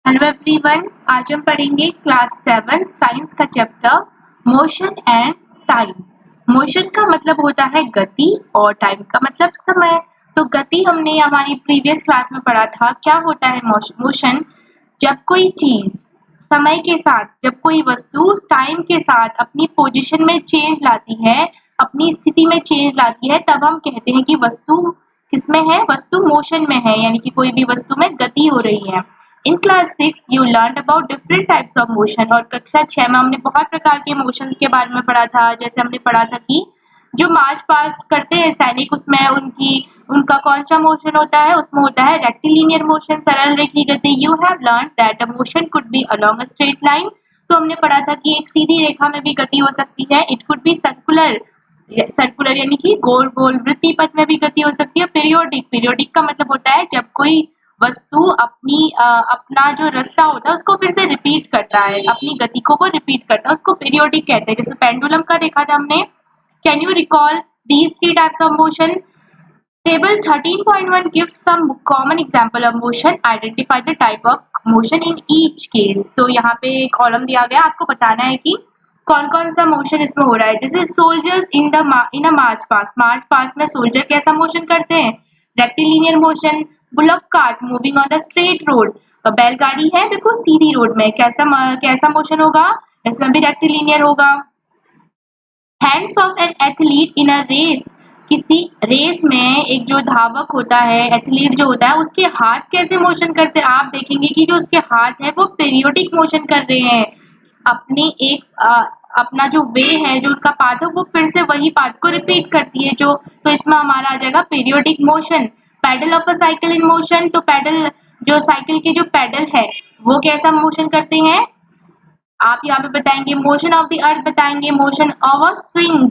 Hello everyone, आज हम पढ़ेंगे क्लास 7 साइंस का chapter motion and time. Motion का मतलब होता है गति और टाइम का मतलब समय। तो गति हमने हमारी प्रीवियस क्लास में पढ़ा था। क्या होता है मोशन? जब कोई चीज समय के साथ, जब कोई वस्तु टाइम के साथ अपनी पोजीशन में चेंज लाती है, अपनी स्थिति में चेंज लाती है, तब हम कहते हैं कि वस्तु किसमें है? वस्तु मोशन में है, यानी कि कोई भी वस्तु में गति हो रही है। In class 6 you learn about different types of motion. और कक्षा 6 में हमने बहुत प्रकार के मोशंस के बारे में पढ़ा था। जैसे हमने पढ़ा था कि जो मार्च पास्ट करते हैं सैनिक, उसमें उनका कौन सा मोशन होता है? उसमें होता है रेक्टिलिनियर मोशन, सरल रेखीय गति। You have learn that a motion could be along a straight line. तो हमने पढ़ा था कि एक सीधी रेखा में भी गति हो सकती है। इट कुड बी सर्कुलर यानी कि गोल गोल वृत्तीय पथ में भी गति हो सकती है। पीरियोडिक का मतलब होता है जब कोई वस्तु अपना जो रास्ता होता है उसको फिर से रिपीट करता है, अपनी गति को वो रिपीट करता है, उसको पीरियोडिक कहते हैं। जैसे पेंडुलम का देखा था हमने। Can you recall these three types of motion? Table 13.1 gives some common example of motion. Identify the type of motion in each case. तो यहाँ पे कॉलम दिया गया, आपको बताना है कि कौन कौन सा मोशन इसमें हो रहा है। जैसे soldiers in a march past में सोल्जर कैसा मोशन करते हैं? Rectilinear motion. Bullock cart moving on the straight road. बैलगाड़ी है बिल्कुल सीधी रोड में, कैसा मोशन होगा? इसमें भी रेक्टिलिनियर होगा। Hands of an athlete in a race. किसी रेस में एक जो धावक होता है, एथलीट जो होता है, उसके हाथ कैसे मोशन करते हैं? आप देखेंगे कि जो उसके हाथ है वो पीरियोडिक मोशन कर रहे हैं। अपनी अपना जो वे है, जो उनका पाथ है, वो फिर से वही पाथ को रिपीट करती है। तो इसमें हमारा आ जाएगा periodic motion. Pedal of a cycle in motion. तो पैडल, जो साइकिल के जो पैडल है वो कैसा मोशन करते हैं? आप यहाँ पे बताएंगे मोशन ऑफ द अर्थ, बताएंगे मोशन ऑफ अ स्विंग।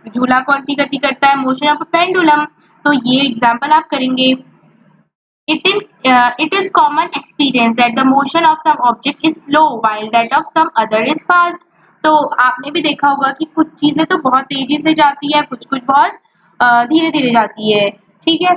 झूला कौन सी गति करता है? Motion of a pendulum. तो ये एग्जांपल आप करेंगे। It is common experience that the motion of some object is slow while that of some other is fast. तो आपने भी देखा होगा कि कुछ चीजें तो बहुत तेजी से जाती है, कुछ कुछ बहुत धीरे धीरे जाती है। ठीक है।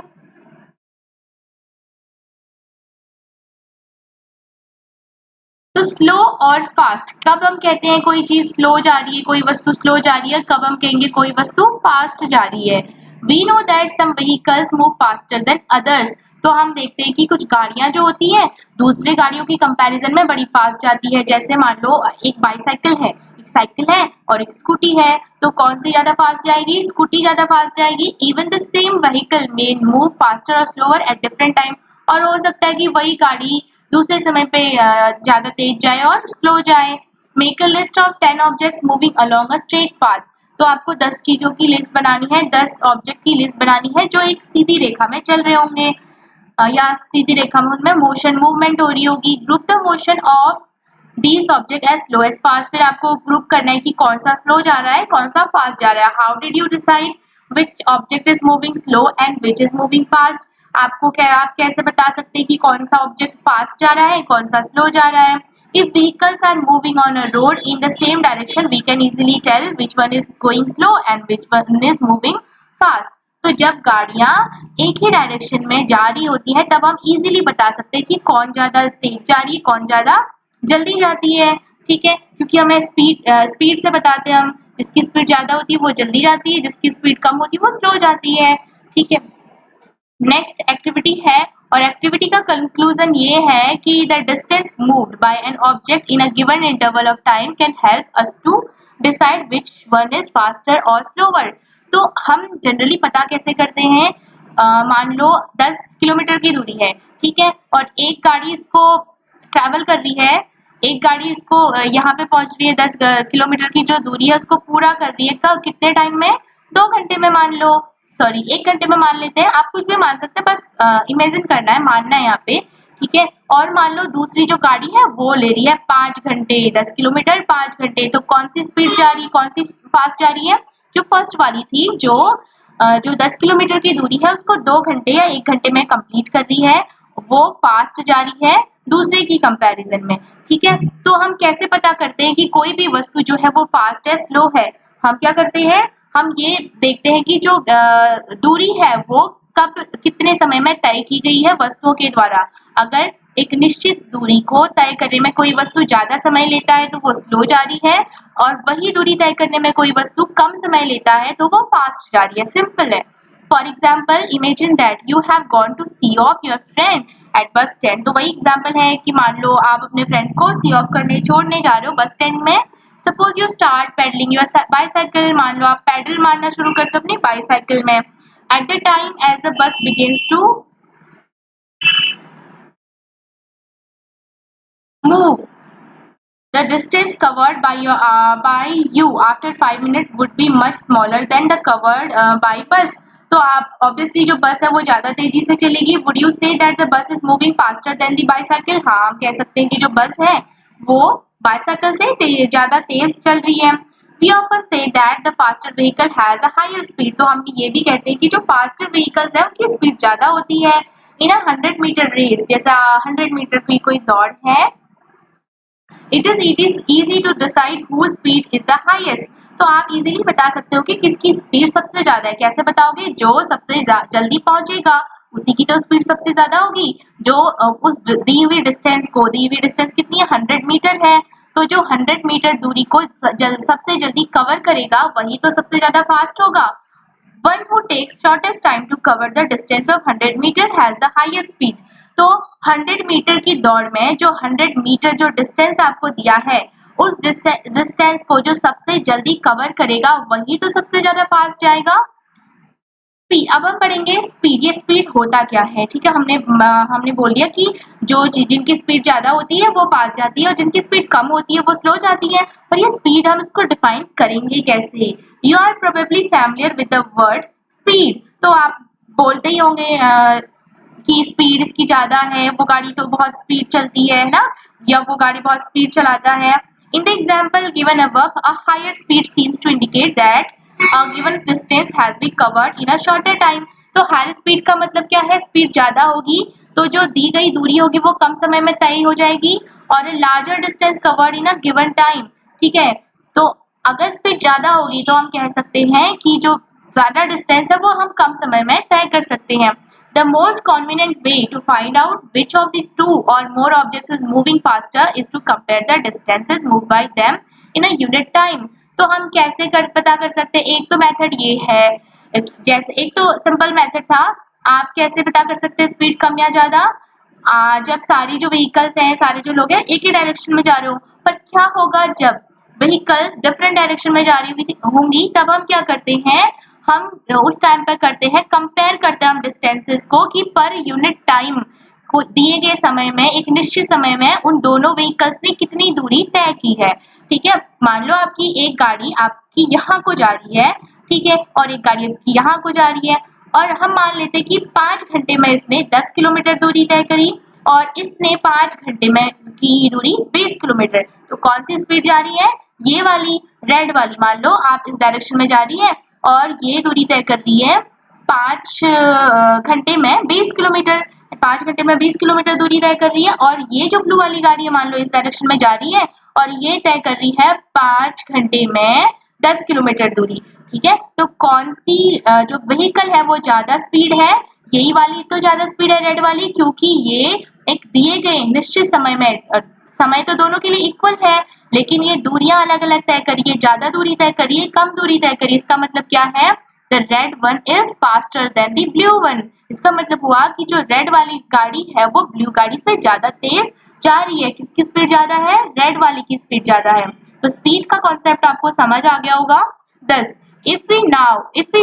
तो स्लो और फास्ट, कब हम कहते हैं कोई चीज स्लो जा रही है, कोई वस्तु स्लो जा रही है? कब हम कहेंगे कोई वस्तु फास्ट जा रही है? We know that some vehicles move faster than others. तो हम देखते हैं कि कुछ गाड़ियां जो होती हैं दूसरे गाड़ियों की कंपैरिजन में बड़ी फास्ट जाती है। जैसे मान लो एक बाईसाइकिल है, एक साइकिल है और एक स्कूटी है, तो कौन सी ज्यादा फास्ट जाएगी? स्कूटी ज्यादा फास्ट जाएगी। Even the same vehicle may move faster और स्लोअर एट डिफरेंट टाइम। और हो सकता है कि वही गाड़ी दूसरे समय पे ज्यादा तेज जाए और स्लो जाए। Make a list of 10 objects moving along a straight path. तो आपको 10 चीजों की लिस्ट बनानी है, 10 ऑब्जेक्ट की लिस्ट बनानी है जो एक सीधी रेखा में चल रहे होंगे, या सीधी रेखा में उनमें मोशन मूवमेंट हो रही होगी। Group the motion of these object as slow as fast. फिर आपको ग्रुप करना है कि कौन सा स्लो जा रहा है, कौन सा फास्ट जा रहा है। How did you decide which object is moving slow and which is moving fast? आप कैसे बता सकते हैं कि कौन सा ऑब्जेक्ट फास्ट जा रहा है, कौन सा स्लो जा रहा है? If vehicles are moving on a road in the same direction we can easily tell which one is going slow and which one is moving fast. तो जब गाड़ियां एक ही डायरेक्शन में जा रही होती है तब हम इजीली बता सकते हैं कि कौन ज्यादा तेज जा रही है, कौन ज्यादा जल्दी जाती है। ठीक है, क्योंकि हमें स्पीड से बताते हैं हम। जिसकी स्पीड ज्यादा होती है वो जल्दी जाती है, जिसकी स्पीड कम होती है वो स्लो जाती है। ठीक है। नेक्स्ट एक्टिविटी है, और एक्टिविटी का कंक्लूजन ये है कि the distance moved by an object in a given interval of time can help us to decide which one is faster or slower. तो हम जनरली पता कैसे करते हैं? मान लो 10 किलोमीटर की दूरी है, ठीक है, और एक गाड़ी इसको ट्रैवल कर रही है, एक गाड़ी इसको यहाँ पे पहुंच रही है, 10 किलोमीटर की जो दूरी है उसको पूरा कर रही है। कब? कितने टाइम में? 2 घंटे में मान लो, सॉरी 1 घंटे में मान लेते हैं। आप कुछ भी मान सकते हैं, बस इमेजिन करना है, मानना है यहाँ पे। ठीक है। और मान लो दूसरी जो गाड़ी है वो ले रही है 5 घंटे, 10 किलोमीटर 5 घंटे। तो कौन सी स्पीड जा रही है, कौन सी फास्ट जा रही है? जो फर्स्ट वाली थी, जो 10 किलोमीटर की दूरी है उसको 2 घंटे या 1 घंटे में कंप्लीट कर रही है, वो फास्ट जा रही है दूसरे की कंपैरिजन में। ठीक है। तो हम कैसे पता करते हैं कि कोई भी वस्तु जो है वो फास्ट है, स्लो है? हम क्या करते हैं, हम ये देखते हैं कि जो दूरी है वो कब कितने समय में तय की गई है वस्तुओं के द्वारा। अगर एक निश्चित दूरी को तय करने में कोई वस्तु ज्यादा समय लेता है तो वो स्लो जा रही है, और वही दूरी तय करने में कोई वस्तु कम समय लेता है तो वो फास्ट जा रही है। सिंपल है। For example, imagine that you have gone to see off your friend at bus stand. तो वही एग्जाम्पल है कि मान लो आप अपने फ्रेंड को सी ऑफ करने छोड़ने जा रहे हो बस स्टैंड में। Suppose you start pedalling your bicycle. मान लो आप पैडल मारना शुरू करते हो अपनी बाईसाइकिल में। At the time as the bus begins to move, the distance covered by you after 5 minutes would be much smaller than the covered by bus. तो आप ऑब्वियसली जो बस है वो ज्यादा तेजी से चलेगी। Would you say that the bus is moving faster than the bicycle? हाँ, हम कह सकते हैं कि जो बस है वो बाइसाइकिल से ज्यादा तेज चल रही है। We often say that the faster vehicle has a higher speed. तो हम ये भी कहते हैं कि जो faster vehicles है उनकी स्पीड ज्यादा होती है। In a 100-meter race, जैसा 100 मीटर की कोई दौड़ है, it is easy to decide whose speed is the highest. तो आप इजीली बता सकते हो कि किसकी स्पीड सबसे ज्यादा है। कैसे बताओगे? जो सबसे जल्दी पहुंचेगा उसी की तो स्पीड सबसे ज्यादा होगी। जो उस दी हुई डिस्टेंस कितनी है? 100 मीटर है। तो जो 100 मीटर दूरी को सबसे जल्दी कवर करेगा वही तो सबसे ज्यादा फास्ट होगा। One who takes shortest time to cover the distance of 100 meter has the highest speed. तो 100 मीटर की दौड़ में जो 100 मीटर जो डिस्टेंस आपको दिया है उस डिस्टेंस को जो सबसे जल्दी कवर करेगा वही तो सबसे ज्यादा फास्ट जाएगा। अब हम पढ़ेंगे स्पीड। ये स्पीड होता क्या है? ठीक है, हमने बोल दिया कि जो जिनकी स्पीड ज्यादा होती है वो फास्ट जाती है और जिनकी स्पीड कम होती है वो स्लो जाती है। पर ये स्पीड हम इसको डिफाइन करेंगे कैसे? You are probably familiar with the word speed. तो आप बोलते ही होंगे कि स्पीड इसकी ज्यादा है, वो गाड़ी तो बहुत स्पीड चलती है ना, या वो गाड़ी बहुत स्पीड चलाता है। In the example given above, a higher speed seems to indicate that given distance has been covered in a shorter time. तो हायर स्पीड का मतलब क्या है? स्पीड ज्यादा होगी तो जो दी गई दूरी होगी वो कम समय में तय हो जाएगी, और larger distance covered in a given time. ठीक है, तो अगर स्पीड ज्यादा होगी तो हम कह सकते हैं कि जो ज्यादा डिस्टेंस है वो हम कम समय में तय कर सकते हैं। The most convenient way to find out which of the two or more objects is moving faster is to compare the distances moved by them in a unit time. तो हम कैसे पता कर सकते हैं? एक तो मेथड ये है, जैसे एक तो सिंपल मेथड था। आप कैसे पता कर सकते हैं स्पीड कम या ज्यादा? जब सारी जो व्हीकल्स हैं, सारे जो लोग हैं एक ही डायरेक्शन में जा रहे हो। पर क्या होगा जब व्हीकल्स डिफरेंट डायरेक्शन में जा रही होंगी? तब हम क्या करते हैं? हम उस टाइम पर करते हैं, कंपेयर करते हैं हम डिस्टेंसेस को कि पर यूनिट टाइम को दिए गए समय में, एक निश्चित समय में उन दोनों व्हीकल्स ने कितनी दूरी तय की है। ठीक है, मान लो आपकी एक गाड़ी आपकी यहाँ को जा रही है, ठीक है, और एक गाड़ी आपकी यहाँ को जा रही है, और हम मान लेते हैं कि 5 घंटे में इसने 10 किलोमीटर दूरी तय करी और इसने 5 घंटे में की दूरी 20 किलोमीटर। तो कौन सी स्पीड जा रही है? ये वाली, रेड वाली। मान लो आप इस डायरेक्शन में जा रही है और ये दूरी तय कर रही है 5 घंटे में 20 किलोमीटर। 5 घंटे में 20 किलोमीटर दूरी तय कर रही है, और ये जो ब्लू वाली गाड़ी है मान लो इस डायरेक्शन में जा रही है और ये तय कर रही है 5 घंटे में 10 किलोमीटर दूरी। ठीक है, तो कौन सी जो व्हीकल है वो ज्यादा स्पीड है? यही वाली तो ज्यादा स्पीड है, रेड वाली, क्योंकि ये एक दिए गए निश्चित समय में, समय तो दोनों के लिए इक्वल है लेकिन ये दूरियां अलग अलग तय करिए, ज्यादा दूरी तय करिए, कम दूरी तय करिए। इसका मतलब क्या है? The red one is faster than the blue one. इसका मतलब हुआ कि जो रेड वाली गाड़ी है वो ब्लू गाड़ी से ज्यादा तेज जा रही है। किसकी स्पीड ज्यादा है? रेड वाली की स्पीड ज्यादा है। तो स्पीड का कॉन्सेप्ट आपको समझ आ गया होगा। 10. If we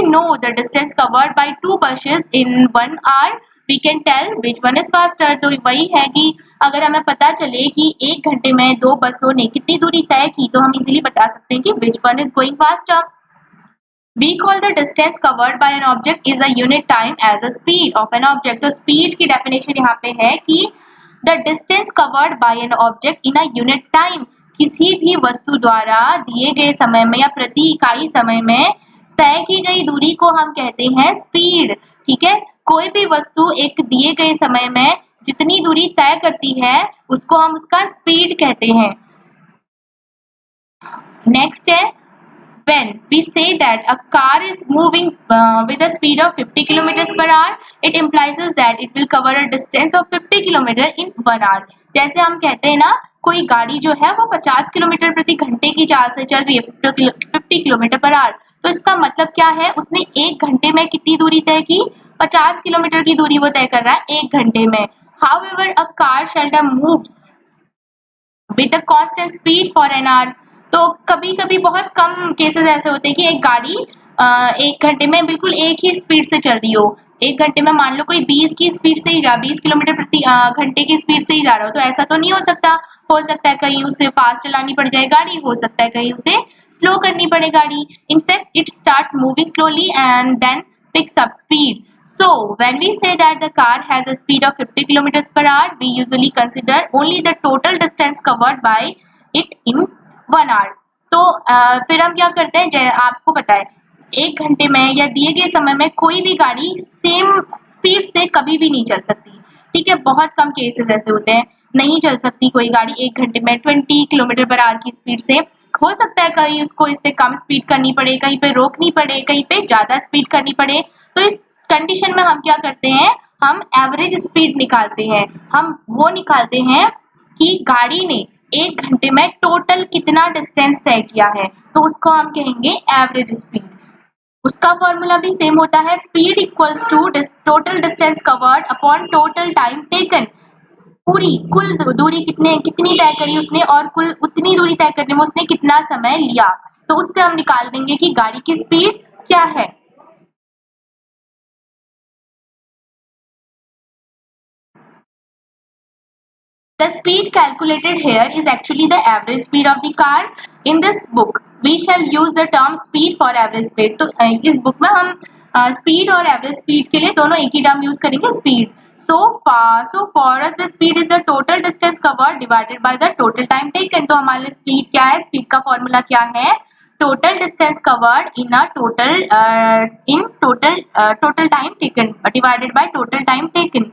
know the distance covered by two buses in 1 hour, we can tell which one is faster. तो वही है कि अगर हमें पता चले कि 1 घंटे में 2 बसों ने कितनी दूरी तय की तो हम इजीली बता सकते हैं कि which one is going faster. We call the distance covered by an object is a unit time as a speed of an object. तो speed की definition यहाँ पे है कि the distance covered by an object in a unit time, किसी भी वस्तु द्वारा दिए गए समय में या प्रति इकाई समय में तय की गई दूरी को हम कहते हैं स्पीड। ठीक है, कोई भी वस्तु एक दिए गए समय में जितनी दूरी तय करती है उसको हम उसका स्पीड कहते हैं। नेक्स्ट है when we say that a car is moving with a speed of 50 kilometers per hour, it implies that it will cover a distance of 50 kilometer in 1 hour. जैसे हम कहते हैं ना, कोई गाड़ी जो है वो 50 किलोमीटर प्रति घंटे की चाल से चल रही है 50 किलोमीटर पर आवर, तो इसका मतलब क्या है, उसने 1 घंटे में कितनी दूरी तय की, 50 किलोमीटर की दूरी वो तय कर रहा है 1 घंटे में. However, a car seldom moves with a constant speed for an hour. तो कभी कभी बहुत कम केसेस ऐसे होते हैं कि एक गाड़ी 1 घंटे में बिल्कुल एक ही स्पीड से चल रही हो. 1 घंटे में मान लो कोई 20 की स्पीड से ही 20 किलोमीटर प्रति घंटे की स्पीड से ही जा रहा हो, तो ऐसा तो नहीं हो सकता. हो सकता है कहीं उसे फास्ट चलानी पड़ जाए गाड़ी, हो सकता है कहीं उसे स्लो करनी पड़े गाड़ी. In fact it starts moving slowly and then picks up speed. So, when we say that the car has a speed of 50 kilometers per hour, we usually consider only the total distance covered by it in 1 hour. तो फिर हम क्या करते हैं, आपको पता है 1 घंटे में या दिए गए समय में कोई भी गाड़ी सेम स्पीड से कभी भी नहीं चल सकती. ठीक है, बहुत कम केसेस ऐसे होते हैं, नहीं चल सकती कोई गाड़ी 1 घंटे में 20 किलोमीटर पर आवर की स्पीड से. हो सकता है कहीं उसको इससे कम स्पीड करनी पड़े, कहीं पे रोकनी पड़े, कहीं पे ज्यादा स्पीड करनी पड़े. तो इस कंडीशन में हम क्या करते हैं, हम एवरेज स्पीड निकालते हैं. हम वो निकालते हैं कि गाड़ी ने 1 घंटे में टोटल कितना डिस्टेंस तय किया है, तो उसको हम कहेंगे एवरेज स्पीड. उसका फॉर्मूला भी सेम होता है, speed equals to total distance covered upon total time taken. पूरी कुल दूरी कितनी तय करी उसने और कुल उतनी दूरी तय करने में उसने कितना समय लिया, तो उससे हम निकाल देंगे कि गाड़ी की स्पीड क्या है. The speed calculated here is actually the average speed of the car. In this book, we shall use the term speed for average speed. तो इस बुक में हम speed और average speed के लिए दोनों एक ही term use करेंगे, speed. So for us the speed is the total distance covered divided by the total time taken. तो हमारे लिए speed क्या है, speed का formula क्या है, total distance covered in a total time taken divided by total time taken.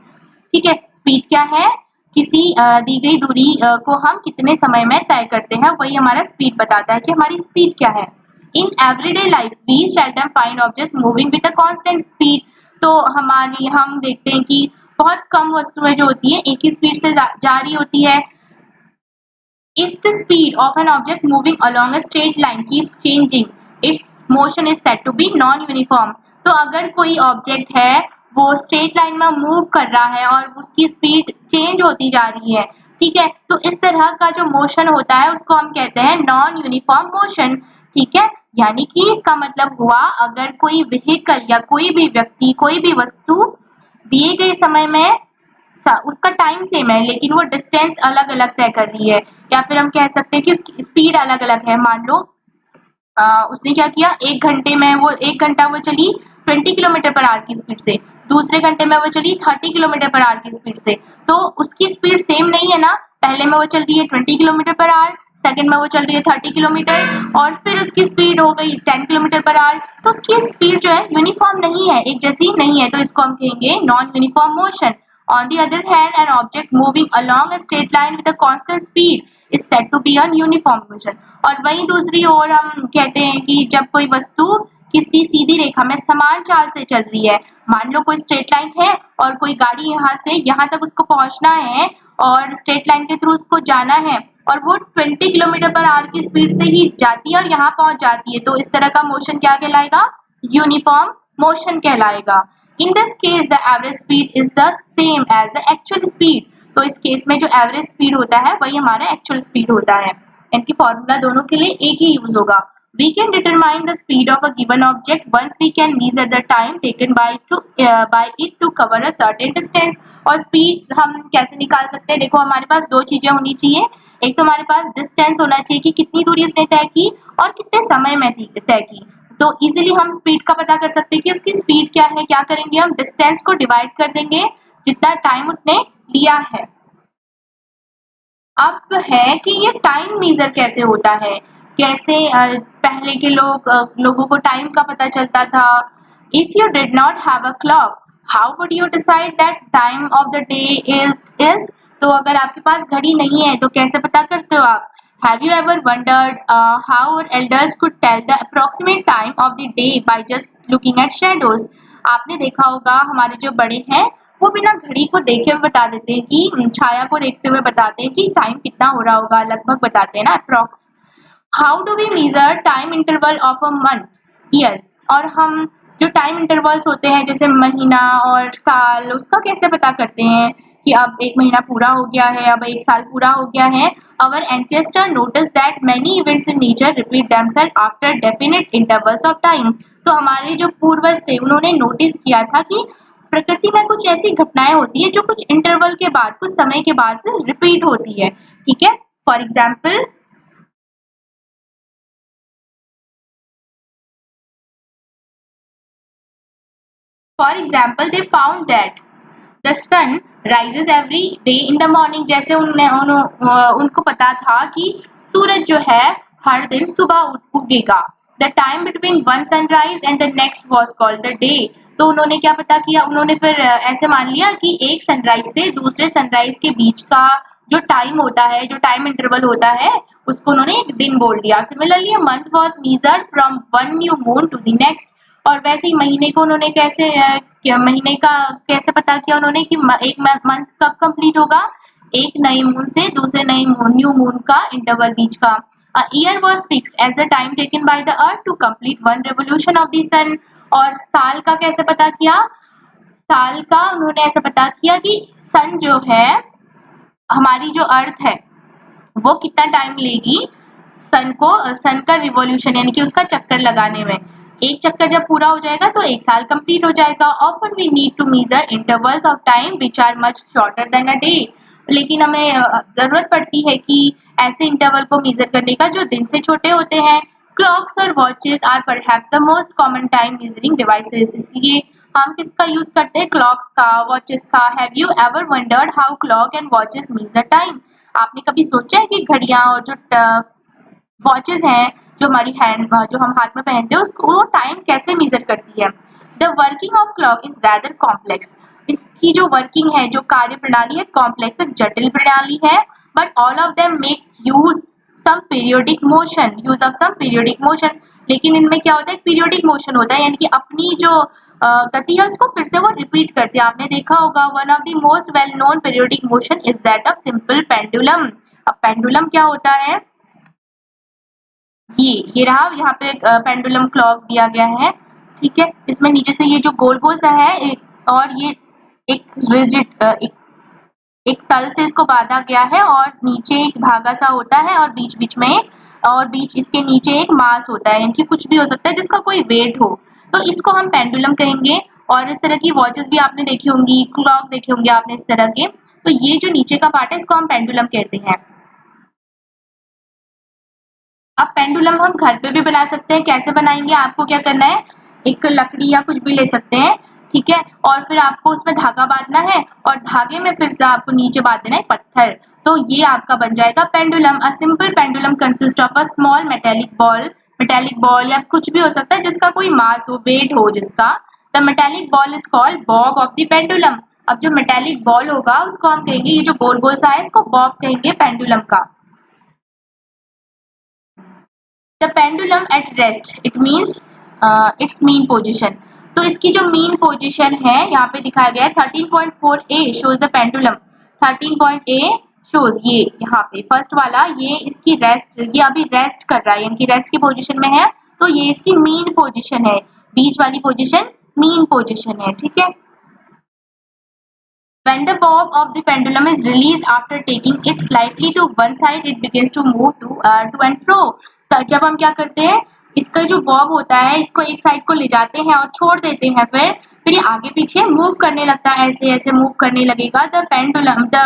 ठीक है, speed क्या है, किसी दी गई दूरी को हम कितने समय में तय करते हैं, वही हमारा स्पीड बताता है कि हमारी स्पीड क्या है. In everyday life we seldom find objects moving with a constant speed. तो हम देखते हैं कि बहुत कम वस्तुएं जो होती है एक ही स्पीड से जा रही होती है. If the speed of an object moving along a straight line keeps changing, its motion is said to be non-uniform. तो अगर कोई ऑब्जेक्ट है वो स्ट्रेट लाइन में मूव कर रहा है और उसकी स्पीड चेंज होती जा रही है, ठीक है, तो इस तरह का जो मोशन होता है उसको हम कहते हैं नॉन यूनिफॉर्म मोशन. ठीक है, यानी कि इसका मतलब हुआ अगर कोई व्हीकल या कोई भी व्यक्ति कोई भी वस्तु दिए गए समय में उसका टाइम सेम है लेकिन वो डिस्टेंस अलग अलग तय कर रही है, या फिर हम कह सकते हैं कि उसकी स्पीड अलग अलग है. मान लो उसने क्या किया, 1 घंटे में वो 1 घंटा वो चली 20 किलोमीटर पर आवर की स्पीड से, दूसरे घंटे में वो चली 30 किलोमीटर पर आवर की स्पीड से, तो उसकी स्पीड सेम नहीं है ना. पहले में वो चल रही है 20 किलोमीटर पर आवर, सेकंड में वो चल रही है 30 किलोमीटर और फिर उसकी स्पीड हो गई 10 किलोमीटर पर आवर. तो उसकी स्पीड जो है यूनिफॉर्म नहीं है, एक जैसी नहीं है, तो इसको हम कहेंगे non uniform motion. On the other hand, an object moving along a straight line with a constant speed is said to be a uniform motion. और वहीं दूसरी ओर हम कहते हैं कि जब कोई वस्तु किसी सीधी रेखा में समान चाल से चल रही है, मान लो कोई स्ट्रेट लाइन है और कोई गाड़ी यहाँ से यहाँ तक उसको पहुँचना है और स्ट्रेट लाइन के थ्रू उसको जाना है और वो 20 किलोमीटर पर आवर की स्पीड से ही जाती है और यहाँ पहुँच जाती है, तो इस तरह का मोशन क्या कहलाएगा, यूनिफॉर्म मोशन कहलाएगा. In this case, the average speed is the same as the actual speed. तो इस केस में जो एवरेज स्पीड होता है वही हमारा एक्चुअल स्पीड होता है. इनकी फॉर्मूला दोनों के लिए एक ही यूज होगा. We can determine the speed of a given object once we can measure the time taken by it to cover a certain distance. और स्पीड हम कैसे निकाल सकते हैं, देखो हमारे पास दो चीजें होनी चाहिए. एक तो हमारे पास डिस्टेंस होना चाहिए कि कितनी दूरी उसने तय की और कितने समय में तय की. तो इजीली हम स्पीड का पता कर सकते हैं कि उसकी स्पीड क्या है. क्या करेंगे, हम डिस्टेंस को डिवाइड कर देंगे जितना टाइम उसने लिया है. अब है कि ये टाइम मेजर कैसे होता है, कैसे पहले के लोगों को टाइम का पता चलता था. If you did not have a clock, how would you decide that time of the day is. तो अगर आपके पास घड़ी नहीं है तो कैसे पता करते हो आप Have you ever wondered how our elders could tell the approximate time of the day by just looking at shadows? आपने देखा होगा हमारे जो बड़े हैं वो बिना घड़ी को देखे हुए बता देते हैं कि छाया को देखते हुए बताते हैं कि टाइम कितना हो रहा होगा, लगभग बताते हैं ना approx. How do we measure time interval of a month, year? और हम जो टाइम इंटरवल्स होते हैं जैसे महीना और साल, उसका कैसे पता करते हैं कि अब एक महीना पूरा हो गया है, अब एक साल पूरा हो गया है? Our ancestor noticed that many events in nature repeat themselves after definite intervals of time. तो हमारे जो पूर्वज थे उन्होंने नोटिस किया था कि प्रकृति में कुछ ऐसी घटनाएं होती है जो कुछ इंटरवल के बाद, कुछ समय के बाद रिपीट होती है। ठीक है, for example they found that the sun rises every day in the morning। जैसे उनको पता था कि सूरज जो है हर दिन सुबह उगेगा। The time between one sunrise and the next was called the day. तो उन्होंने क्या पता किया, उन्होंने फिर ऐसे मान लिया कि एक सनराइज से दूसरे सनराइज के बीच का जो टाइम होता है, जो टाइम इंटरवल होता है, उसको उन्होंने एक दिन बोल दिया। Similarly a month was measured from one new moon to the next. और वैसे ही महीने को उन्होंने महीने का कैसे पता किया उन्होंने कि एक मंथ कब कंप्लीट होगा? एक नए मून से दूसरे नए न्यू मून का इंटरवल बीच का। A year was fixed as the time taken by the earth to complete one revolution of the sun। और साल का कैसे पता किया? साल का उन्होंने ऐसे पता किया कि सन जो है, हमारी जो अर्थ है, वो कितना टाइम लेगी सन का रिवॉल्यूशन यानी कि उसका चक्कर लगाने में। एक चक्कर जब पूरा हो जाएगा तो एक साल कंप्लीट हो जाएगा। Often we need to measure intervals of time which are much shorter than a day. लेकिन हमें जरूरत पड़ती है कि ऐसे इंटरवल को मेजर करने का जो दिन से छोटे होते हैं। क्लॉक्स और watches are perhaps the most common time measuring devices. इसलिए हम किसका यूज करते हैं? क्लॉक्स का, वॉचेस का। Have you ever wondered how clock and watches measure time? आपने कभी सोचा है कि घड़ियां और जो वॉचेस हैं, जो हम हाथ में पहनते हैं, उसको वो टाइम कैसे मेजर करती है? The working of clock is rather complex. इसकी जो वर्किंग है, जो कार्य प्रणाली है, कॉम्प्लेक्स, जटिल प्रणाली है। But all of them make use of some periodic motion. लेकिन इनमें क्या होता है? पीरियोडिक मोशन होता है, यानी कि अपनी जो गति है उसको फिर से वो रिपीट करते हैं। आपने देखा होगा one of the most well known periodic motion is that of simple pendulum. अब पेंडुलम क्या होता है? ये रहा, यहाँ पे एक पेंडुलम क्लॉक दिया गया है। ठीक है, इसमें नीचे से ये जो गोल गोल सा है और ये एक रिजिड एक तल से इसको बांधा गया है और नीचे एक धागा सा होता है और बीच बीच में और बीच इसके नीचे एक मास होता है, यानी कि कुछ भी हो सकता है जिसका कोई वेट हो। तो इसको हम पेंडुलम कहेंगे। और इस तरह की वॉचेस भी आपने देखी होंगी, क्लॉक देखे होंगे आपने इस तरह के। तो ये जो नीचे का पार्ट है इसको हम पेंडुलम कहते हैं। अब पेंडुलम हम घर पे भी बना सकते हैं। कैसे बनाएंगे? आपको क्या करना है, एक लकड़ी या कुछ भी ले सकते हैं, ठीक है, और फिर आपको उसमें धागा बांधना है और धागे में फिर से आपको नीचे बांध देना है पत्थर। तो ये आपका बन जाएगा pendulum. A simple pendulum consist of a small metallic ball या कुछ भी हो सकता है जिसका कोई मास हो, वेट हो जिसका। The metallic ball is called Bob of the pendulum. अब जो मेटेलिक बॉल होगा उसको हम कहेंगे, ये जो गोल गोल सा है इसको बॉब कहेंगे पेंडुलम का। The pendulum at rest it means it's mean position. तो इसकी जो मीन पोजिशन है यहाँ पे दिखाया गया है 13.4a shows the pendulum. 13.a shows ये यहाँ पे फर्स्ट वाला, ये इसकी रेस्ट, ये अभी रेस्ट कर रहा है यानी कि रेस्ट की पोजिशन में है। तो ये इसकी मीन पोजिशन है, बीच वाली पोजिशन मीन पोजिशन है। ठीक है, when the bob of the pendulum is released after taking it slightly to one side, it begins to move to and fro। तो जब हम क्या करते हैं, इसका जो बॉब होता है इसको एक साइड को ले जाते हैं और छोड़ देते हैं, फिर ये आगे पीछे मूव करने लगता है, ऐसे ऐसे मूव करने लगेगा। The pendulum, the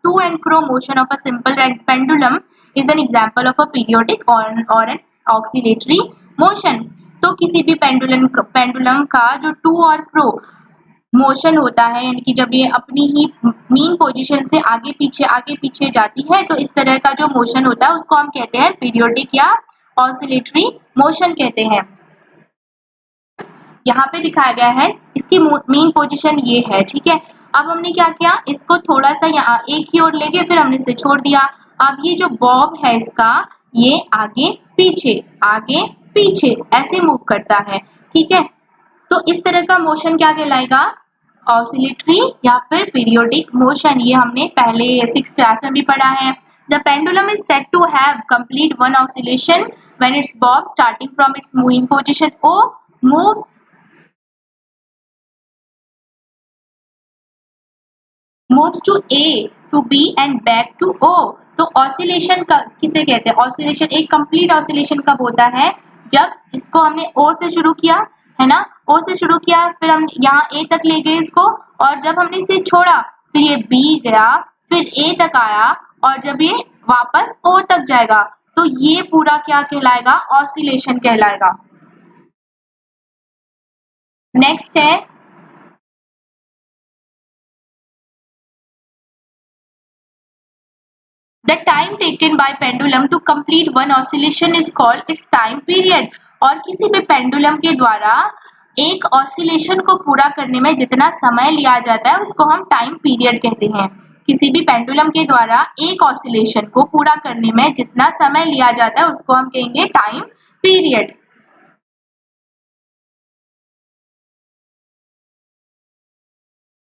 two and fro motion of a simple pendulum is an example of a periodic और एन ऑक्सीलेटरी मोशन। तो किसी भी पेंडुलम का जो टू और फ्रो मोशन होता है, यानी कि जब ये अपनी ही मीन पोजीशन से आगे पीछे जाती है, तो इस तरह का जो मोशन होता है उसको हम कहते हैं पीरियोडिक या ऑसिलेटरी मोशन कहते हैं। यहाँ पे दिखाया गया है इसकी मीन पोजीशन ये है। ठीक है, अब हमने क्या किया, इसको थोड़ा सा यहाँ एक ही ओर ले गए, फिर हमने इसे छोड़ दिया। अब ये जो बॉब है इसका, ये आगे पीछे ऐसे मूव करता है, ठीक है। तो इस तरह का मोशन क्या कहलाएगा? ऑसिलेटरी या फिर पीरियोडिक मोशन। ये हमने पहले 6th क्लास में भी पढ़ा है। The pendulum is said to have completed one oscillation when its bob starting from its moving position O moves to A to B and back to O। तो oscillation का किसे कहते हैं? ऑसिलेशन, एक कंप्लीट ऑसिलेशन कब होता है? जब इसको हमने O से शुरू किया, है ना, O से शुरू किया, फिर हम यहाँ A तक ले गए इसको, और जब हमने इसे छोड़ा फिर ये B गया, फिर A तक आया, और जब ये वापस O तक जाएगा तो ये पूरा क्या कहलाएगा? ऑसिलेशन कहलाएगा। नेक्स्ट है the time taken by pendulum to complete one oscillation is called its time period। और किसी भी पेंडुलम के द्वारा एक ऑसिलेशन को पूरा करने में जितना समय लिया जाता है उसको हम टाइम पीरियड कहते हैं। किसी भी पेंडुलम के द्वारा एक ऑसिलेशन को पूरा करने में जितना समय लिया जाता है उसको हम कहेंगे टाइम पीरियड।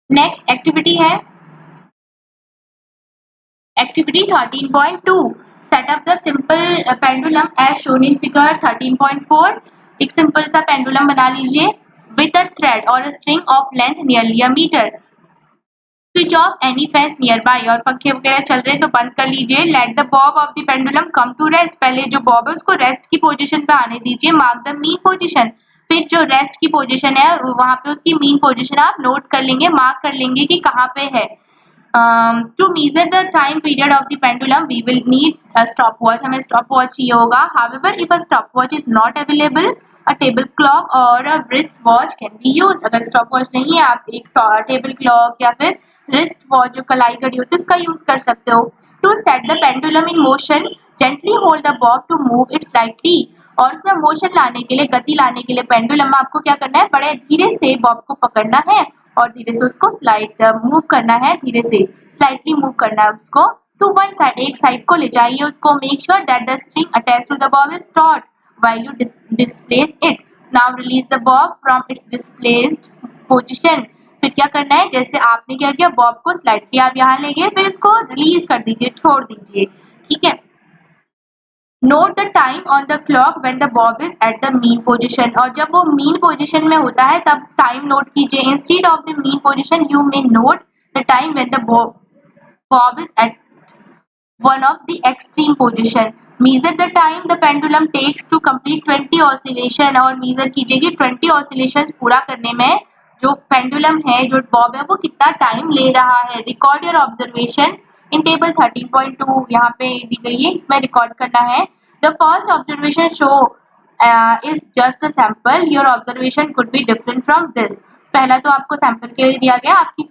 नेक्स्ट एक्टिविटी है activity 13.2 set up the simple pendulum as shown in figure 13.4। एक सिंपल सा पेंडुलम बना लीजिए with a thread or string of length nearly a metre. Switch off any fans nearby, और पंखे वगैरह चल रहे हैं तो बंद कर लीजिए। Let the bob of the pendulum come to rest, पहले जो बॉब है उसको रेस्ट की पोजीशन पे आने दीजिए। मार्क द मीन पोजीशन, फिर जो रेस्ट की पोजीशन है वहां पे उसकी मीन पोजीशन आप नोट कर लेंगे, मार्क कर लेंगे कि कहाँ पे है। To measure the time period of the pendulum, we will need a stopwatch। हमें stopwatch चाहिए होगा। However, if a stopwatch is not available, a table clock or a wrist watch can be used। अगर stopwatch नहीं है, आप एक table clock या फिर wrist watch जो कलाई घड़ी होती है उसका यूज कर सकते हो। To set the pendulum in motion, gently hold the bob to move it slightly। और उसमें मोशन लाने के लिए, गति लाने के लिए पेंडुलम में आपको क्या करना है? बड़े धीरे से बॉब को पकड़ना है और धीरे से उसको स्लाइड मूव करना है, धीरे से स्लाइटली मूव करना है उसको टू वन साइड, एक साइड को ले जाइए उसको। Make sure that the string attached to the bob is taut while you displace it। Now release the bob from its displaced position. फिर क्या करना है? जैसे आपने क्या किया, बॉब को स्लाइटली आप यहाँ ले गए, फिर इसको रिलीज कर दीजिए, छोड़ दीजिए, ठीक है। Note the time on the clock when the bob is at the mean position, और जब वो मीन पोजीशन में होता है तब टाइम नोट कीजिए। Instead of the mean position you may note the time when the bob is at one of the extreme position। measure the time the pendulum takes to complete 20 oscillation, और measure कीजिए कि 20 oscillations पूरा करने में जो pendulum है, जो Bob है, वो कितना टाइम ले रहा है। Record your observation in table 13.2 यहाँ पे दी गई है, इसमें रिकॉर्ड करना है। The first observation show is just a sample, your observation could be different from this. पहला तो आपको सैंपल के लिए दिया गया, आपकी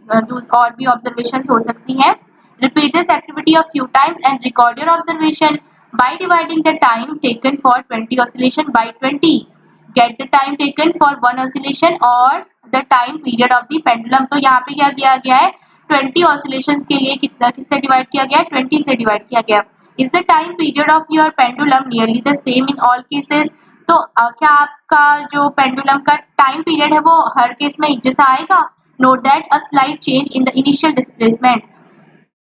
और भी ऑब्जर्वेशन हो सकती हैं। Repeat this activity a few times and record your observation by dividing the time taken for 20 oscillation by 20। Get the time taken for one oscillation or the time period of the pendulum। तो यहाँ पे क्या दिया गया है? 20 oscillations के लिए कितना, किससे डिवाइड किया गया है? 20 से डिवाइड किया गया। Is the time period of your pendulum nearly the same in all cases? तो क्या आपका जो पेंडुलम का टाइम पीरियड है वो हर केस में एक जैसा आएगा? Note that a slight change in the initial displacement।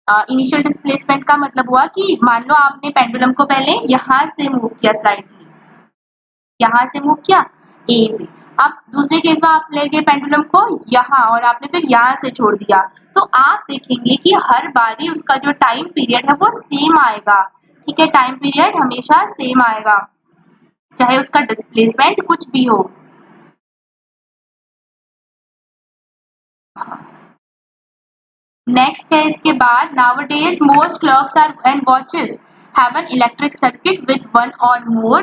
Initial displacement का मतलब हुआ कि मान लो आपने पेंडुलम को पहले यहाँ से मूव किया, स्लाइडली यहाँ से मूव किया ए से, अब दूसरे केस में आप ले गए पेंडुलम को यहाँ और आपने फिर यहाँ से छोड़ दिया, तो आप देखेंगे कि हर बारी उसका जो टाइम पीरियड है वो सेम आएगा, ठीक है। टाइम पीरियड हमेशा सेम आएगा चाहे उसका डिस्प्लेसमेंट कुछ भी हो। नेक्स्ट है इसके बाद, nowadays most clocks are and watches have an electric circuit with one or more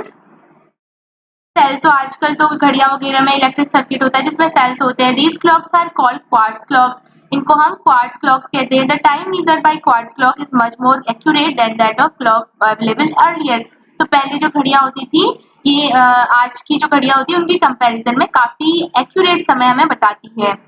cells. तो आजकल तो घड़ियां वगैरह में इलेक्ट्रिक सर्किट होता है जिसमें सेल्स होते हैं। These clocks are called quartz clocks। इनको हम क्वार्ट्ज क्लॉक्स कहते हैं। The time measured by quartz clock is much more accurate than that of clock available earlier। तो पहले जो घड़ियां होती थी ये आज की जो घड़ियां होती है उनकी कंपैरिजन में काफी एक्यूरेट समय हमें बताती है।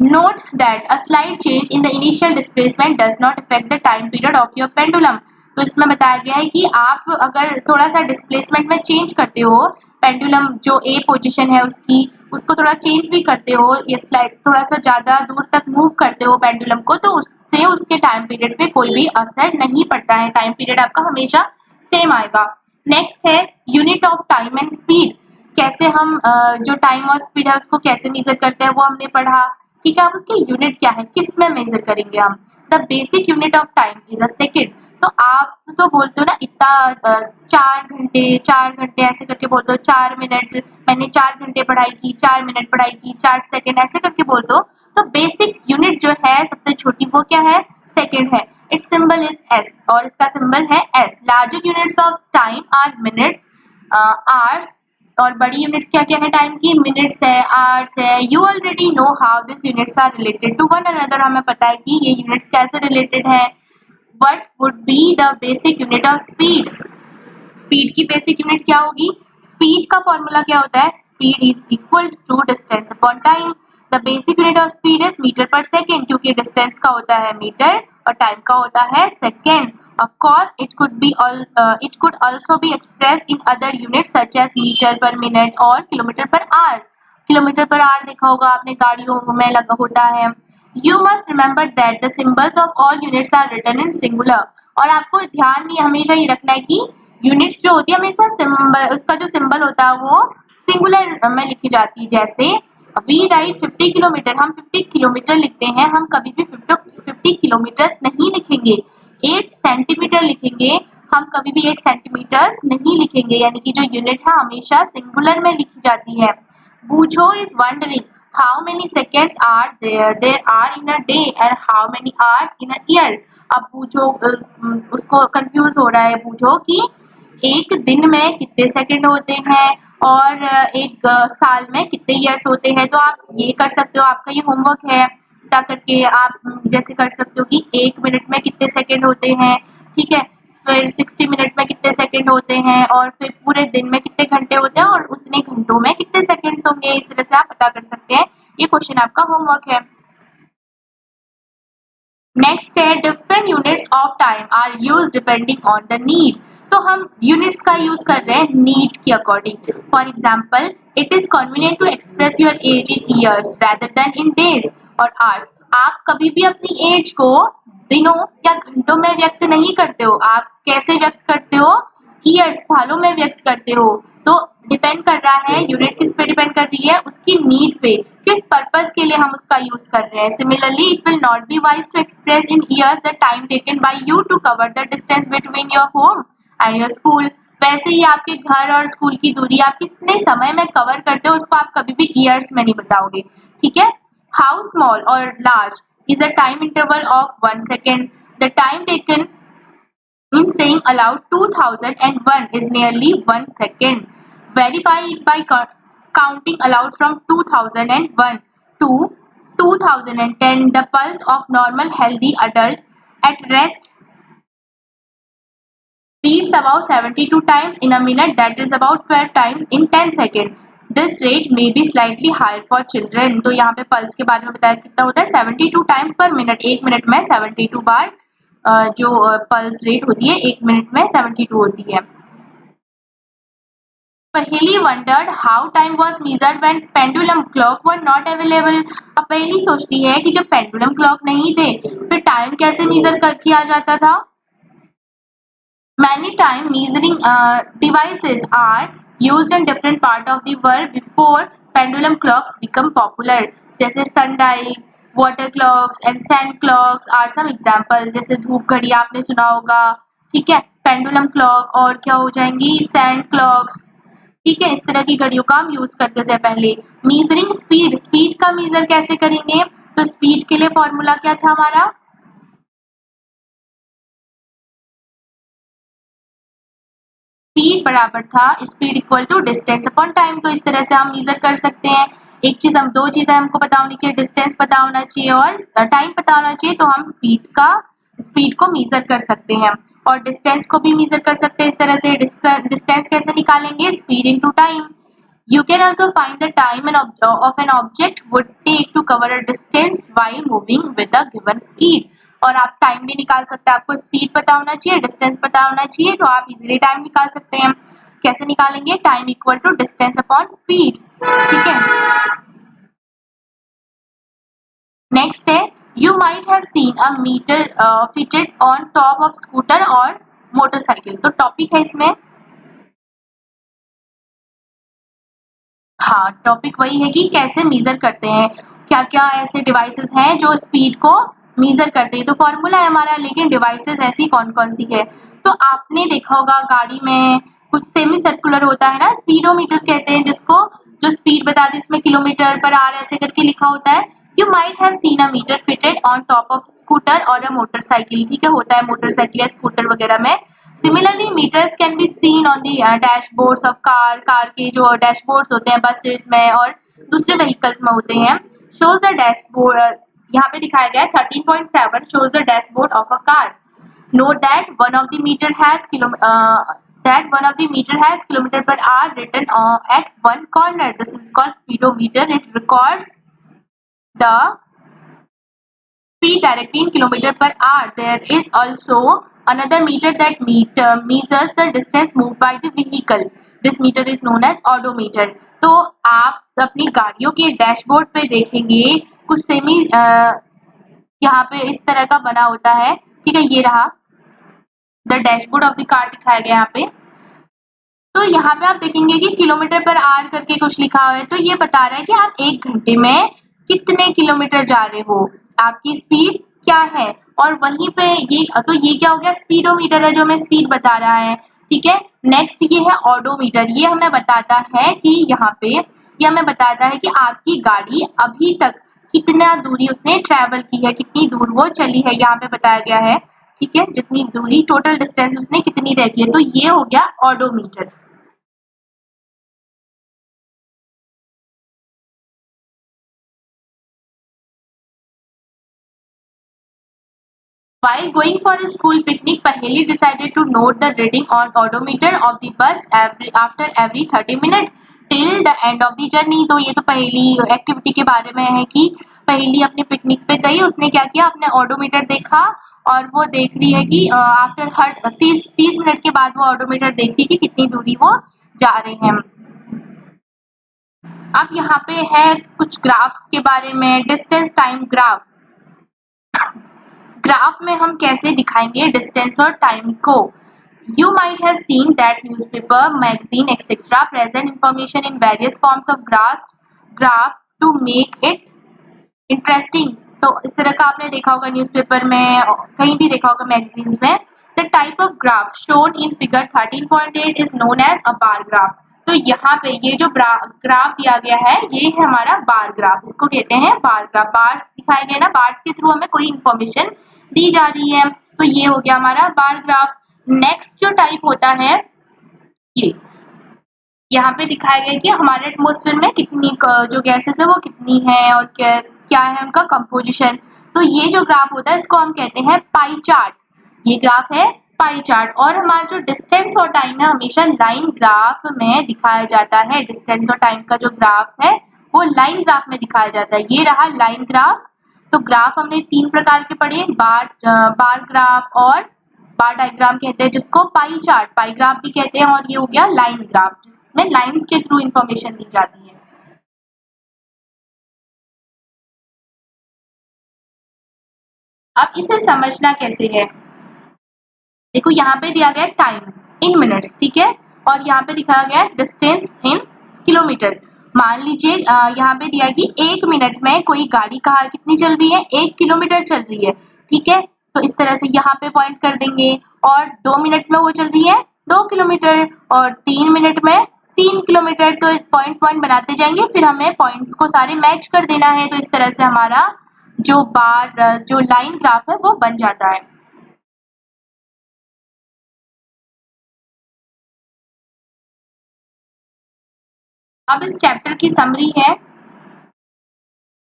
Note that a slight change in the initial displacement does not affect the time period of your pendulum. तो इसमें बताया गया है कि आप अगर थोड़ा सा डिस्प्लेसमेंट में चेंज करते हो, पेंडुलम जो ए पोजीशन है उसको थोड़ा चेंज भी करते हो, ये स्लाइड थोड़ा सा ज़्यादा दूर तक मूव करते हो पेंडुलम को, तो उससे उसके टाइम पीरियड पे कोई भी असर नहीं पड़ता है। टाइम पीरियड आपका हमेशा सेम आएगा। नेक्स्ट है unit of time and speed. कैसे हम जो टाइम और स्पीड है उसको कैसे मेजर करते हैं वो हमने पढ़ा। ठीक है, अब उसकी यूनिट क्या है, किस में मेजर करेंगे हम। The basic unit of time is a second. तो आप तो बोलते हो ना इतना 4 घंटे ऐसे करके बोलते हो, 4 मिनट, मैंने 4 घंटे पढ़ाई की, 4 मिनट पढ़ाई की, 4 सेकेंड ऐसे करके बोलते हो। तो बेसिक यूनिट जो है सबसे छोटी वो क्या है, सेकेंड है। इट्स सिंबल इज एस और इसका सिंबल है S. Larger units of time are minute, hours, और बड़ी यूनिट्स क्या क्या है टाइम की, मिनट्स है, आवर्स है। You already know how this units are related to one another. हमें पता है कि ये यूनिट्स कैसे रिलेटेड है। What would be the basic unit of speed. Speed की बेसिक यूनिट क्या होगी। स्पीड का फॉर्मूला क्या होता है, speed is equal to distance upon time. The basic unit of speed is metre per second, क्योंकि डिस्टेंस का होता है मीटर और टाइम का होता है second. Of course, it could also be expressed in other units such as meter per minute और kilometre per hour. Kilometre per hour देखा होगा आपने, गाड़ियों में लगा होता है। You must remember that the symbols of all units are written in singular। और आपको ध्यान में हमेशा ये रखना है कि यूनिट्स जो होती है हमेशा सिंबल, उसका जो सिंबल होता है वो सिंगुलर में लिखी जाती है। जैसे वी राइड 50 किलोमीटर, हम 50 किलोमीटर लिखते हैं, हम कभी भी 50 किलोमीटर नहीं लिखेंगे। 8 सेंटीमीटर लिखेंगे, हम कभी भी 8 सेंटीमीटर्स नहीं लिखेंगे, यानी कि जो यूनिट है हमेशा सिंगुलर में लिखी जाती है। Boojho is wondering how many seconds are there are in a day and how many hours in a year. अब बूझो उसको कंफ्यूज हो रहा है, बूझो कि एक दिन में कितने सेकंड होते हैं और एक साल में कितने ईयर्स होते हैं। तो आप ये कर सकते हो, आपका ये होमवर्क है, ता करके आप जैसे कर सकते हो कि 1 मिनट में कितने सेकंड होते हैं, ठीक है, फिर 60 मिनट में कितने सेकंड होते हैं, और फिर पूरे दिन में कितने घंटे होते हैं और उतने घंटों में कितने सेकंड्स होंगे। इस तरह से आप पता कर सकते हैं। ये क्वेश्चन आपका होमवर्क है। नेक्स्ट है different units of time are use depending on the need. तो हम यूनिट्स का यूज कर रहे हैं नीड के according. For example, it is convenient to express your age in years rather than in days or hours. आप कभी भी अपनी एज को दिनों या घंटों में व्यक्त नहीं करते हो, आप कैसे व्यक्त करते हो, ईयर्स, सालों में व्यक्त करते हो। तो डिपेंड कर रहा है यूनिट किस पे डिपेंड कर रही है, उसकी नीड पे, किस पर्पस के लिए हम उसका यूज कर रहे हैं। Similarly it will not be wise to express in years the time taken by you to cover the distance between your home and your school. वैसे ही आपके घर और स्कूल की दूरी आप कितने समय में कवर करते हो उसको आप कभी भी ईयर्स में नहीं बताओगे, ठीक है। हाउ स्मॉल और large is the time interval of 1 second. The time taken in saying aloud 2001 is nearly 1 second. Verify it by counting aloud from 2001 to 2010. The pulse of normal healthy adult at rest beats about 72 times in a minute, that is about 12 times in 10 seconds. This rate may be slightly higher for children. तो यहाँ पे pulse के बारे में बताया कितना होता है, 72 टाइम्स पर मिनट। 1 मिनट में 72 बार जो पल्स रेट होती है 1 मिनट में 72 होती है। पहेली wondered how time was measured when pendulum clock were not available। अब पहेली सोचती है कि जब पेंडुलम क्लॉक नहीं थे फिर टाइम कैसे मेजर किया जाता था। Many time measuring devices are used in different part of the world before pendulum clocks become popular। जैसे sundial, water clocks and sand clocks are some example। जैसे धूप घड़ी आपने सुना होगा, ठीक है, पेंडुलम क्लॉक और क्या हो जाएंगी, सैंड क्लॉक्स, ठीक है। इस तरह की घड़ियों का हम यूज करते थे पहले। मीजरिंग स्पीड, स्पीड का मीजर कैसे करेंगे, तो स्पीड के लिए फॉर्मूला क्या था हमारा, स्पीड बराबर था speed equal to distance upon time. तो इस तरह से हम मेजर कर सकते हैं। एक चीज, हम दो चीजें हमको पता होनी चाहिए, डिस्टेंस पता होना चाहिए और टाइम पता होना चाहिए, तो हम स्पीड को मेजर कर सकते हैं और डिस्टेंस को भी मेजर कर सकते हैं। इस तरह से डिस्टेंस कैसे निकालेंगे, speed into time. You can also find the time of an object would take to cover a distance while moving with a given speed. और आप टाइम भी निकाल सकते हैं, आपको स्पीड पता होना चाहिए, डिस्टेंस पता होना चाहिए, तो आप इजीली टाइम निकाल सकते हैं। कैसे निकालेंगे? Time equal to distance upon speed. ठीक है, नेक्स्ट है you might have seen a meter fitted on top of scooter or motorcycle. तो टॉपिक है इसमें, हाँ टॉपिक वही है कि कैसे मेजर करते हैं, क्या क्या ऐसे डिवाइसेस हैं जो स्पीड को मेजर करते हैं। तो फॉर्मूला है हमारा, लेकिन डिवाइसेस ऐसी कौन कौन सी है। तो आपने देखा होगा गाड़ी में कुछ सेमी सर्कुलर होता है ना, स्पीडोमीटर कहते हैं जिसको, जो स्पीड बताती है, इसमें किलोमीटर पर आवर ऐसे करके लिखा होता है। You might have seen a meter fitted on top of scooter or a motorcycle. ठीक है, होता है मोटरसाइकिल या स्कूटर वगैरह में। Similarly, meters can be seen on the dashboards of car के जो डैशबोर्ड्स होते हैं बसेस में और दूसरे व्हीकल्स में होते हैं। Shows the dashboard, यहाँ पे दिखाया गया है 13.7 shows the dashboard of a car. Note that one of the meter has kilometer per hour written at one corner. This is called speedometer. It records the speed directly in kilometer per hour. There is also another meter that measures the distance moved by the vehicle. This meter is known as odometer. तो आप अपनी गाड़ियों के dashboard पे देखेंगे कुछ semi यहाँ पे इस तरह का बना होता है। ठीक है, ये रहा the dashboard of the car दिखाया गया यहाँ पे। तो यहाँ पे आप देखेंगे कि किलोमीटर पर आवर करके कुछ लिखा हुआ है, तो ये बता रहा है कि आप 1 घंटे में कितने किलोमीटर जा रहे हो, आपकी स्पीड क्या है। और वहीं पे ये क्या हो गया, स्पीडोमीटर है जो हमें स्पीड बता रहा है। ठीक है, नेक्स्ट ये है ऑडोमीटर। ये हमें बताता है कि यहाँ पे ये हमें बताता है कि आपकी गाड़ी अभी तक कितना दूरी उसने ट्रेवल की है, कितनी दूर वो चली है, यहाँ पे बताया गया है। ठीक है, जितनी दूरी टोटल डिस्टेंस उसने कितनी तय की है, तो ये हो गया odometer. While going for a school picnic, Paheli decided to note the reading on odometer of the bus after every 30 minutes till the end of the journey। तो ये तो पहली एक्टिविटी के बारे में है कि पहली अपने पिकनिक पे गई, उसने क्या किया, अपने ऑडोमीटर देखा और वो देख रही है कि आफ्टर हर 30 मिनट के बाद वो ऑडोमीटर देखती कि कितनी दूरी वो जा रहे हैं। अब यहाँ पे है कुछ ग्राफ्स के बारे में, डिस्टेंस टाइम ग्राफ। ग्राफ में हम कैसे दिखाएंगे डिस्टेंस और टाइम को। You might have seen that newspaper, magazine, etc. present information in various forms of graph to make it interesting। तो इस तरह का आपने देखा होगा न्यूज़पेपर में, कहीं भी देखा होगा मैगजीन्स में। The type of graph shown in figure 13.8 is known as a bar graph। तो यहाँ पे ये जो ग्राफ दिया गया है ये है हमारा बार ग्राफ, इसको कहते हैं बार ग्राफ। बार्स दिखाए गए ना, बार्स के थ्रू हमें कोई इंफॉर्मेशन दी जा रही है, तो ये हो गया हमारा बार ग्राफ। नेक्स्ट जो टाइप होता है ये यहाँ पे दिखाया गया है कि हमारे एटमॉस्फेयर में कितनी जो गैसेस है वो कितनी है और क्या क्या है उनका कंपोजिशन। तो ये जो ग्राफ होता है इसको हम कहते हैं पाई चार्ट। ये ग्राफ है पाई चार्ट। और हमारा जो डिस्टेंस और टाइम है हमेशा लाइन ग्राफ में दिखाया जाता है। डिस्टेंस और टाइम का जो ग्राफ है वो लाइन ग्राफ में दिखाया जाता है। ये रहा लाइन ग्राफ। तो ग्राफ हमने 3 प्रकार के पढ़े, बार ग्राफ और बार डायग्राम कहते हैं जिसको पाई चार्ट, पाई ग्राफ भी कहते हैं, और ये हो गया लाइन ग्राफ जिसमें लाइंस के थ्रू इंफॉर्मेशन दी जाती है। अब इसे समझना कैसे है, देखो यहाँ पे दिया गया टाइम इन मिनट्स, ठीक है, और यहाँ पे दिखाया गया डिस्टेंस इन किलोमीटर। मान लीजिए यहाँ पे दिया है कि 1 मिनट में कोई गाड़ी कहाँ कितनी चल रही है, 1 किलोमीटर चल रही है। ठीक है, तो इस तरह से यहाँ पे पॉइंट कर देंगे। और 2 मिनट में वो चल रही है 2 किलोमीटर, और 3 मिनट में 3 किलोमीटर। तो पॉइंट पॉइंट बनाते जाएंगे, फिर हमें पॉइंट्स को सारे मैच कर देना है। तो इस तरह से हमारा जो लाइन ग्राफ है वो बन जाता है। अब इस चैप्टर की समरी है,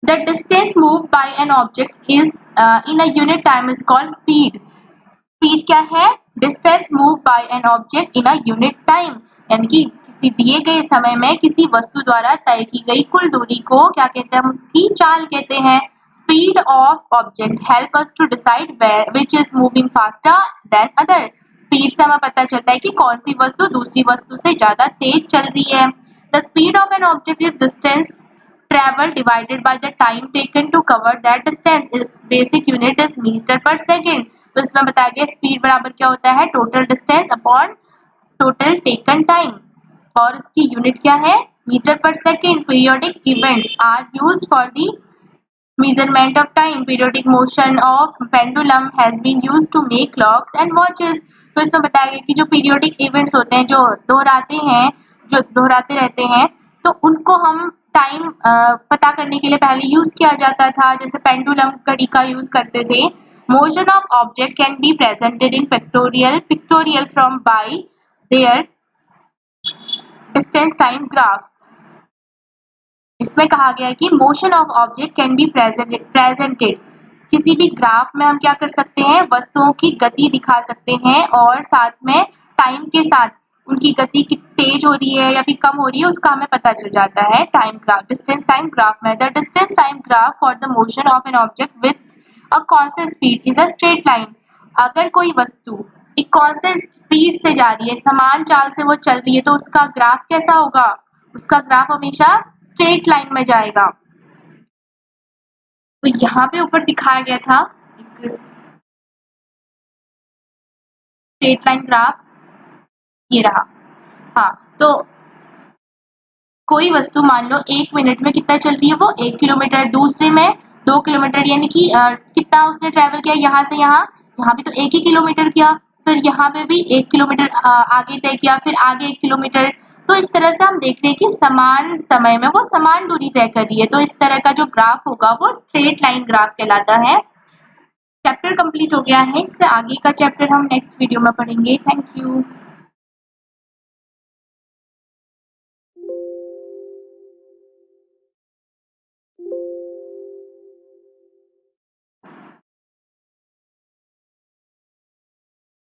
the distance move by an object is in a unit time is called speed. Speed क्या है, distance move by an object in a unit time, यानी कि किसी किसी दिए गए समय में किसी वस्तु द्वारा तय की गई कुल दूरी को क्या कहते हैं, हम उसकी चाल कहते हैं। Speed of object help us to decide which is moving faster than other. Speed से हमें पता चलता है कि कौन सी वस्तु दूसरी वस्तु से ज्यादा तेज चल रही है। The speed of an object is distance travel divided by the time taken to cover that distance. Its basic unit is meter per second. तो इसमें बताया गया स्पीड बराबर क्या होता है, total distance upon total taken time, और इसकी यूनिट क्या है, metre per second. Periodic events are used for the measurement of time. Periodic motion of pendulum has been used to make clocks and watches. तो इसमें बताया गया कि जो पीरियोडिक इवेंट्स होते हैं, जो दोहराते रहते हैं, तो उनको हम टाइम पता करने के लिए पहले यूज किया जाता था, जैसे पेंडुलम घड़ी का यूज करते थे। Motion of object can be presented in pictorial from by their distance time graph. इसमें कहा गया है कि motion of object can be presented, किसी भी ग्राफ में हम क्या कर सकते हैं, वस्तुओं की गति दिखा सकते हैं, और साथ में टाइम के साथ उनकी गति कितनी तेज हो रही है या फिर कम हो रही है उसका हमें पता चल जाता है time graph, distance time graph में। The distance time graph for the motion of an object with a constant speed is a straight line. अगर कोई वस्तु एक कांस्टेंट स्पीड से जा रही है, समान चाल से वो चल रही है, तो उसका ग्राफ कैसा होगा, उसका ग्राफ हमेशा स्ट्रेट लाइन में जाएगा। तो यहाँ पे ऊपर दिखाया गया था एक स्ट्रेट लाइन ग्राफ, ये रहा। हाँ, तो कोई वस्तु मान लो 1 मिनट में कितना चल रही है, वो 1 किलोमीटर, दूसरे में 2 किलोमीटर, यानी कि कितना उसने ट्रेवल किया यहाँ से यहाँ भी तो 1 ही किलोमीटर किया, फिर यहाँ पे भी 1 किलोमीटर आगे तय किया, फिर आगे 1 किलोमीटर। तो इस तरह से हम देख रहे हैं कि समान समय में वो समान दूरी तय कर रही है, तो इस तरह का जो ग्राफ होगा वो स्ट्रेट लाइन ग्राफ कहलाता है। चैप्टर कंप्लीट हो गया है, इससे आगे का चैप्टर हम नेक्स्ट वीडियो में पढ़ेंगे। Thank you.